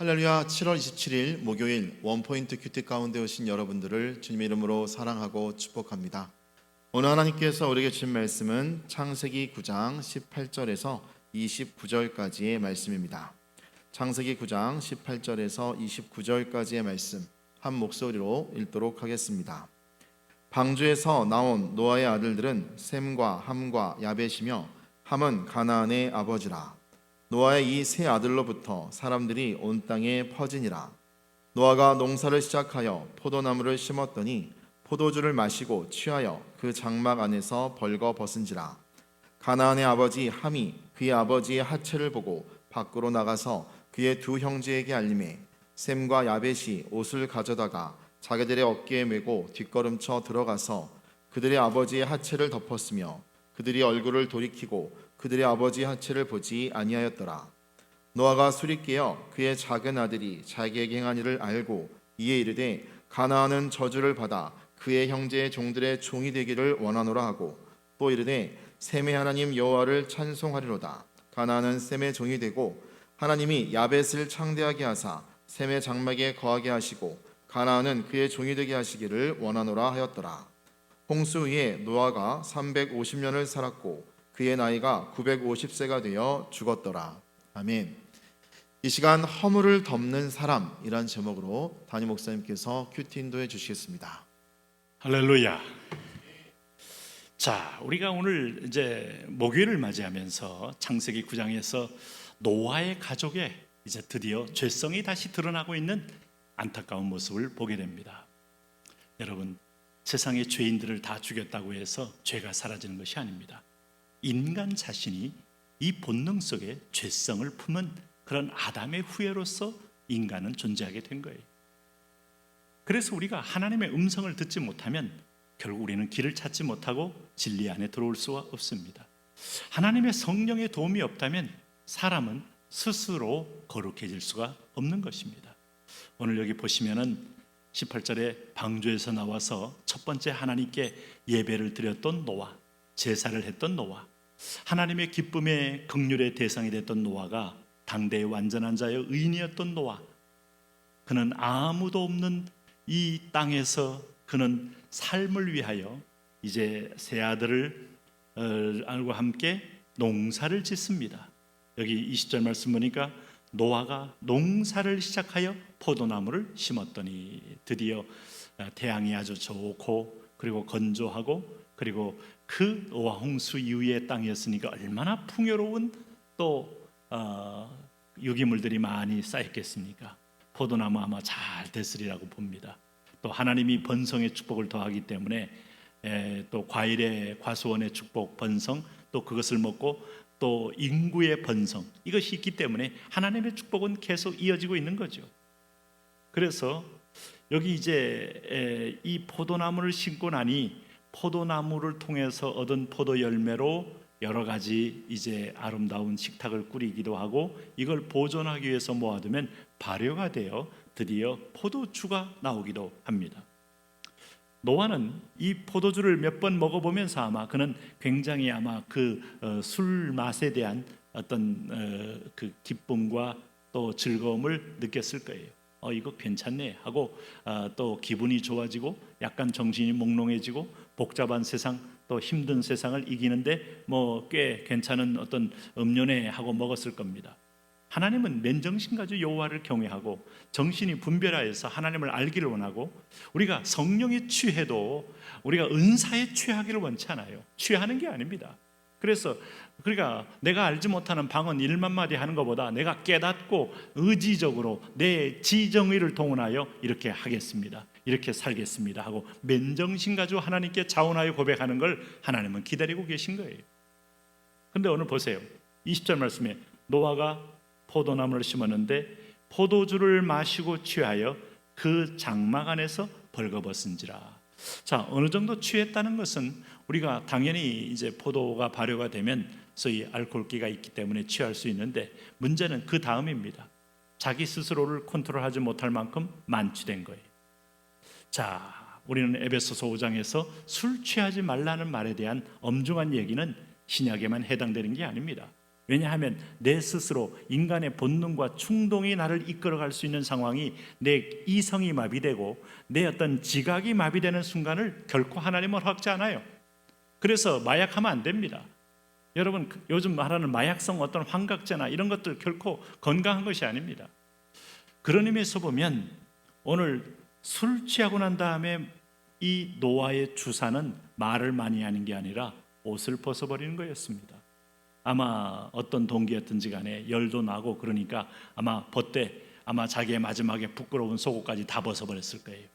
할렐루야. 7월 27일 목요일 원포인트 큐티 가운데 오신 여러분들을 주님의 이름으로 사랑하고 축복합니다. 오늘 하나님께서 우리에게 주신 말씀은 창세기 9장 18절에서 29절까지의 말씀입니다. 창세기 9장 18절에서 29절까지의 말씀 한 목소리로 읽도록 하겠습니다. 방주에서 나온 노아의 아들들은 셈과 함과 야벳이며 함은 가나안의 아버지라. 노아의 이 세 아들로부터 사람들이 온 땅에 퍼지니라. 노아가 농사를 시작하여 포도나무를 심었더니 포도주를 마시고 취하여 그 장막 안에서 벌거벗은지라. 가나안의 아버지 함이 그의 아버지의 하체를 보고 밖으로 나가서 그의 두 형제에게 알림해 셈과 야벳이 옷을 가져다가 자기들의 어깨에 메고 뒷걸음쳐 들어가서 그들의 아버지의 하체를 덮었으며 그들이 얼굴을 돌이키고 그들의 아버지의 하체를 보지 아니하였더라. 노아가 술이 깨어 그의 작은 아들이 자기에게 행한 일을 알고 이에 이르되 가나안은 저주를 받아 그의 형제의 종들의 종이 되기를 원하노라 하고 또 이르되 셈의 하나님 여호와를 찬송하리로다. 가나안은 셈의 종이 되고 하나님이 야벳을 창대하게 하사 셈의 장막에 거하게 하시고 가나안은 그의 종이 되게 하시기를 원하노라 하였더라. 홍수 후에 노아가 350년을 살았고 그의 나이가 950세가 되어 죽었더라. 아멘. 이 시간 허물을 덮는 사람이란 제목으로 담임 목사님께서 큐티 인도해 주시겠습니다. 할렐루야. 자, 우리가 오늘 이제 목요일을 맞이하면서 창세기 9장에서 노아의 가족의 이제 드디어 죄성이 다시 드러나고 있는 안타까운 모습을 보게 됩니다. 여러분, 세상의 죄인들을 다 죽였다고 해서 죄가 사라지는 것이 아닙니다. 인간 자신이 이 본능 속에 죄성을 품은 그런 아담의 후예로서 인간은 존재하게 된 거예요. 그래서 우리가 하나님의 음성을 듣지 못하면 결국 우리는 길을 찾지 못하고 진리 안에 들어올 수가 없습니다. 하나님의 성령의 도움이 없다면 사람은 스스로 거룩해질 수가 없는 것입니다. 오늘 여기 보시면은 18절에 방주에서 나와서 첫 번째 하나님께 예배를 드렸던 노아, 제사를 했던 노아, 하나님의 기쁨의 긍휼의 대상이 됐던 노아가 당대의 완전한 자여 의인이었던 노아, 그는 아무도 없는 이 땅에서 그는 삶을 위하여 이제 세 아들을 알고 함께 농사를 짓습니다. 여기 20절 말씀 보니까 노아가 농사를 시작하여 포도나무를 심었더니 드디어 태양이 아주 좋고 그리고 건조하고 그리고 그 노아 홍수 이후의 땅이었으니까 얼마나 풍요로운 또 유기물들이 많이 쌓였겠습니까? 포도나무 아마 잘 됐으리라고 봅니다. 또 하나님이 번성의 축복을 더하기 때문에 또 과일의 과수원의 축복 번성, 또 그것을 먹고 또 인구의 번성, 이것이 있기 때문에 하나님의 축복은 계속 이어지고 있는 거죠. 그래서 여기 이제 이 포도나무를 심고 나니 포도나무를 통해서 얻은 포도 열매로 여러 가지 이제 아름다운 식탁을 꾸리기도 하고 이걸 보존하기 위해서 모아두면 발효가 되어 드디어 포도주가 나오기도 합니다. 노아는 이 포도주를 몇 번 먹어보면서 아마 그는 굉장히 아마 그 술 맛에 대한 어떤 그 기쁨과 또 즐거움을 느꼈을 거예요. 이거 괜찮네 하고 또 기분이 좋아지고 약간 정신이 몽롱해지고 복잡한 세상 또 힘든 세상을 이기는데 뭐 꽤 괜찮은 어떤 음료네 하고 먹었을 겁니다. 하나님은 맨정신 가지고 여호와를 경외하고 정신이 분별하여서 하나님을 알기를 원하고 우리가 성령에 취해도 우리가 은사에 취하기를 원치 않아요. 취하는 게 아닙니다. 그래서 그러니까 내가 알지 못하는 방언 1만 마디 하는 것보다 내가 깨닫고 의지적으로 내 지정의를 동원하여 이렇게 하겠습니다, 이렇게 살겠습니다 하고 맨정신 가지고 하나님께 자원하여 고백하는 걸 하나님은 기다리고 계신 거예요. 그런데 오늘 보세요. 20절 말씀에 노아가 포도나무를 심었는데 포도주를 마시고 취하여 그 장막 안에서 벌거벗은지라. 자, 어느 정도 취했다는 것은 우리가 당연히 이제 포도가 발효가 되면 소위 알코올기가 있기 때문에 취할 수 있는데 문제는 그 다음입니다. 자기 스스로를 컨트롤하지 못할 만큼 만취된 거예요. 자, 우리는 에베소서 5장에서 술 취하지 말라는 말에 대한 엄중한 얘기는 신약에만 해당되는 게 아닙니다. 왜냐하면 내 스스로 인간의 본능과 충동이 나를 이끌어갈 수 있는 상황이 내 이성이 마비되고 내 어떤 지각이 마비되는 순간을 결코 하나님은 허락지 않아요. 그래서 마약하면 안 됩니다. 여러분, 요즘 말하는 마약성 어떤 환각제나 이런 것들 결코 건강한 것이 아닙니다. 그런 의미에서 보면 오늘 술 취하고 난 다음에 이 노아의 주사는 말을 많이 하는 게 아니라 옷을 벗어버리는 거였습니다. 아마 어떤 동기였든지 간에 열도 나고 그러니까 아마 벗되 아마 자기의 마지막에 부끄러운 속옷까지 다 벗어버렸을 거예요.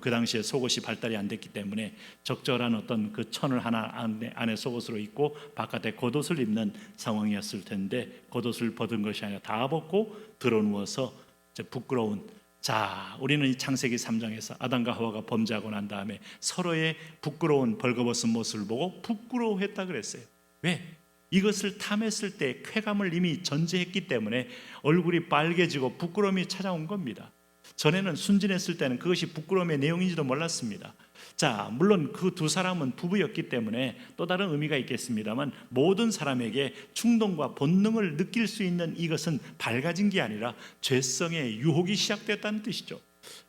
그 당시에 속옷이 발달이 안 됐기 때문에 적절한 어떤 그 천을 하나 안에 속옷으로 입고 바깥에 겉옷을 입는 상황이었을 텐데 겉옷을 벗은 것이 아니라 다 벗고 드러누워서 부끄러운, 자, 우리는 이 창세기 3장에서 아담과 하와가 범죄하고 난 다음에 서로의 부끄러운 벌거벗은 모습을 보고 부끄러워했다 그랬어요. 왜? 이것을 탐했을 때 쾌감을 이미 전제했기 때문에 얼굴이 빨개지고 부끄러움이 찾아온 겁니다. 전에는 순진했을 때는 그것이 부끄러움의 내용인지도 몰랐습니다. 자, 물론 그 두 사람은 부부였기 때문에 또 다른 의미가 있겠습니다만 모든 사람에게 충동과 본능을 느낄 수 있는 이것은 밝아진 게 아니라 죄성의 유혹이 시작됐다는 뜻이죠.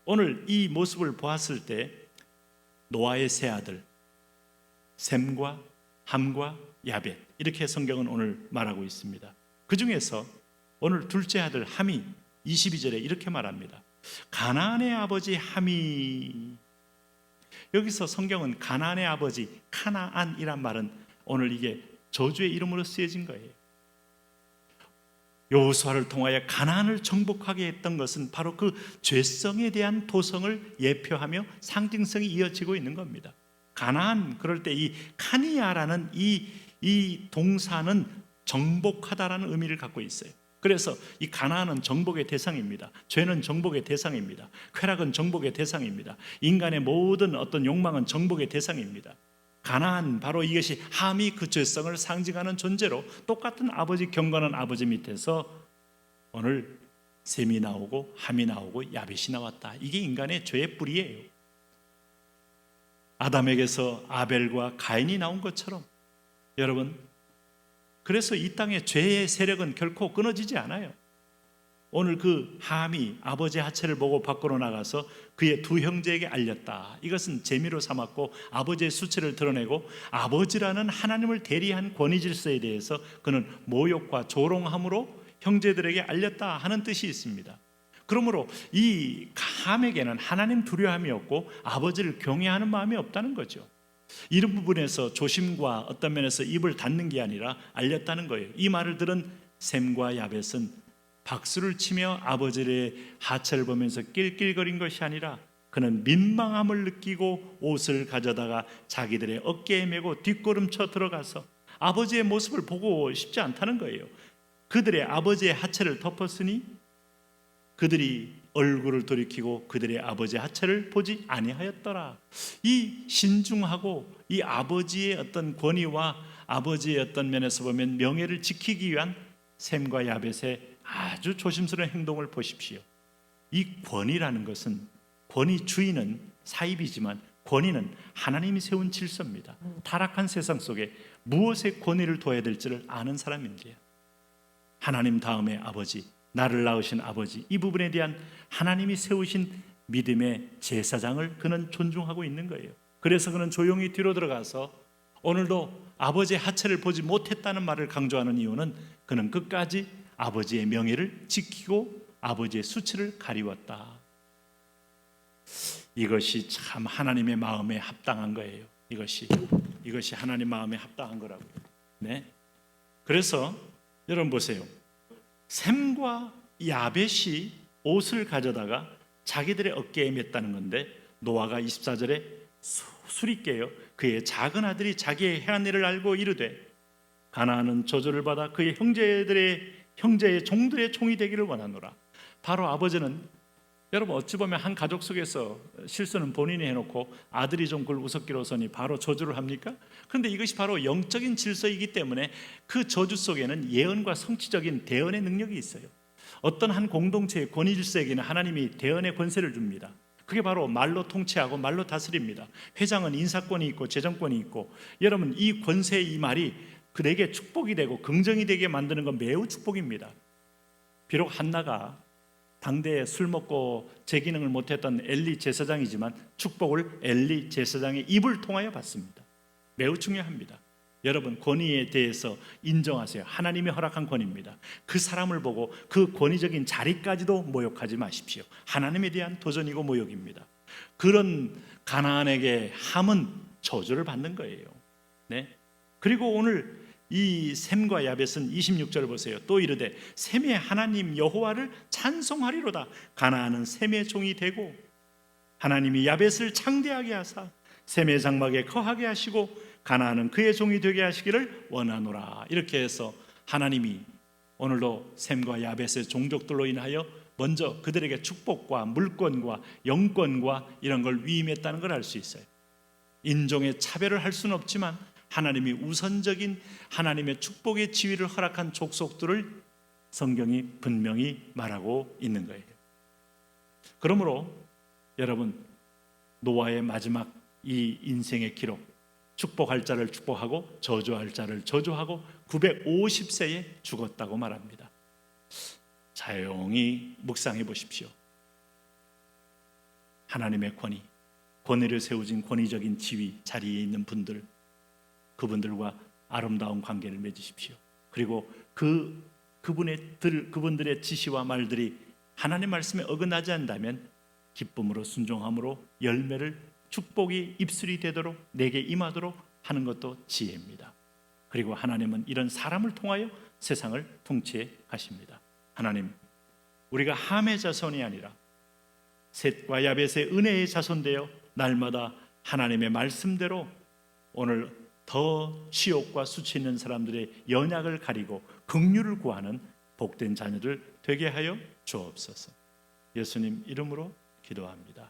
오늘 이 모습을 보았을 때 노아의 세 아들 셈과 함과 야벳, 이렇게 성경은 오늘 말하고 있습니다. 그 중에서 오늘 둘째 아들 함이 22절에 이렇게 말합니다. 가나안의 아버지 함이, 여기서 성경은 가나안의 아버지 카나안이란 말은 오늘 이게 저주의 이름으로 쓰여진 거예요. 여호수아를 통하여 가나안을 정복하게 했던 것은 바로 그 죄성에 대한 도성을 예표하며 상징성이 이어지고 있는 겁니다. 가나안, 그럴 때 이 카니아라는 이 동사는 정복하다라는 의미를 갖고 있어요. 그래서 이 가나안은 정복의 대상입니다. 죄는 정복의 대상입니다. 쾌락은 정복의 대상입니다. 인간의 모든 어떤 욕망은 정복의 대상입니다. 가나안, 바로 이것이 함이 그 죄성을 상징하는 존재로 똑같은 아버지, 경건한 아버지 밑에서 오늘 셈이 나오고 함이 나오고 야벳이 나왔다. 이게 인간의 죄의 뿌리예요. 아담에게서 아벨과 가인이 나온 것처럼 여러분, 그래서 이 땅의 죄의 세력은 결코 끊어지지 않아요. 오늘 그 함이 아버지의 하체를 보고 밖으로 나가서 그의 두 형제에게 알렸다. 이것은 재미로 삼았고 아버지의 수치를 드러내고 아버지라는 하나님을 대리한 권위 질서에 대해서 그는 모욕과 조롱함으로 형제들에게 알렸다 하는 뜻이 있습니다. 그러므로 이 함에게는 하나님 두려움이 없고 아버지를 경외하는 마음이 없다는 거죠. 이런 부분에서 조심과 어떤 면에서 입을 닫는 게 아니라 알렸다는 거예요. 이 말을 들은 셈과 야벳은 박수를 치며 아버지의 하체를 보면서 낄낄거린 것이 아니라 그는 민망함을 느끼고 옷을 가져다가 자기들의 어깨에 메고 뒷걸음쳐 들어가서 아버지의 모습을 보고 싶지 않다는 거예요. 그들의 아버지의 하체를 덮었으니 그들이 얼굴을 돌이키고 그들의 아버지의 하체를 보지 아니하였더라. 이 신중하고 이 아버지의 어떤 권위와 아버지의 어떤 면에서 보면 명예를 지키기 위한 셈과 야벳의 아주 조심스러운 행동을 보십시오. 이 권위라는 것은, 권위 주인은 사입이지만 권위는 하나님이 세운 질서입니다. 타락한 세상 속에 무엇에 권위를 둬야 될지를 아는 사람인데요. 하나님 다음에 아버지, 나를 낳으신 아버지, 이 부분에 대한 하나님이 세우신 믿음의 제사장을 그는 존중하고 있는 거예요. 그래서 그는 조용히 뒤로 들어가서 오늘도 아버지의 하체를 보지 못했다는 말을 강조하는 이유는 그는 끝까지 아버지의 명예를 지키고 아버지의 수치를 가리웠다. 이것이 참 하나님의 마음에 합당한 거예요. 이것이 하나님 마음에 합당한 거라고요. 네. 그래서 여러분 보세요. 셈과 야벳이 옷을 가져다가 자기들의 어깨에 맸다는 건데 노아가 24절에 술이 깨어 그의 작은 아들이 자기의 해한 일을 알고 이르되 가나안은 저주를 받아 그의 형제의 종들의 종이 되기를 원하노라. 바로 아버지는, 여러분 어찌 보면 한 가족 속에서 실수는 본인이 해놓고 아들이 좀 그걸 우습게 로서니 바로 저주를 합니까? 그런데 이것이 바로 영적인 질서이기 때문에 그 저주 속에는 예언과 성취적인 대언의 능력이 있어요. 어떤 한 공동체의 권위 질서에게는 하나님이 대언의 권세를 줍니다. 그게 바로 말로 통치하고 말로 다스립니다. 회장은 인사권이 있고 재정권이 있고, 여러분 이 권세의 이 말이 그에게 축복이 되고 긍정이 되게 만드는 건 매우 축복입니다. 비록 한나가 당대에 술 먹고 제 기능을 못했던 엘리 제사장이지만 축복을 엘리 제사장의 입을 통하여 받습니다. 매우 중요합니다. 여러분, 권위에 대해서 인정하세요. 하나님이 허락한 권위입니다. 그 사람을 보고 그 권위적인 자리까지도 모욕하지 마십시오. 하나님에 대한 도전이고 모욕입니다. 그런 가나안에게 함은 저주를 받는 거예요. 네. 그리고 오늘 이 셈과 야벳은 26절 보세요. 또 이르되 셈의 하나님 여호와를 찬송하리로다. 가나안은 셈의 종이 되고 하나님이 야벳을 창대하게 하사 셈의 장막에 거하게 하시고 가나안은 그의 종이 되게 하시기를 원하노라. 이렇게 해서 하나님이 오늘도 셈과 야벳의 종족들로 인하여 먼저 그들에게 축복과 물권과 영권과 이런 걸 위임했다는 걸 알 수 있어요. 인종의 차별을 할 수는 없지만 하나님이 우선적인 하나님의 축복의 지위를 허락한 족속들을 성경이 분명히 말하고 있는 거예요. 그러므로 여러분, 노아의 마지막 이 인생의 기록, 축복할 자를 축복하고 저주할 자를 저주하고 950세에 죽었다고 말합니다. 조용히 묵상해 보십시오. 하나님의 권위를 세우진 권위적인 지위 자리에 있는 분들, 그분들과 아름다운 관계를 맺으십시오. 그리고 그분들의 지시와 말들이 하나님 말씀에 어긋나지 않는다면 기쁨으로 순종함으로 열매를, 축복이 입술이 되도록 내게 임하도록 하는 것도 지혜입니다. 그리고 하나님은 이런 사람을 통하여 세상을 통치해 가십니다. 하나님, 우리가 함의 자손이 아니라 셋과 야벳의 은혜의 자손되어 날마다 하나님의 말씀대로 오늘 더 치욕과 수치 있는 사람들의 연약을 가리고 긍휼을 구하는 복된 자녀들 되게 하여 주옵소서. 예수님 이름으로 기도합니다.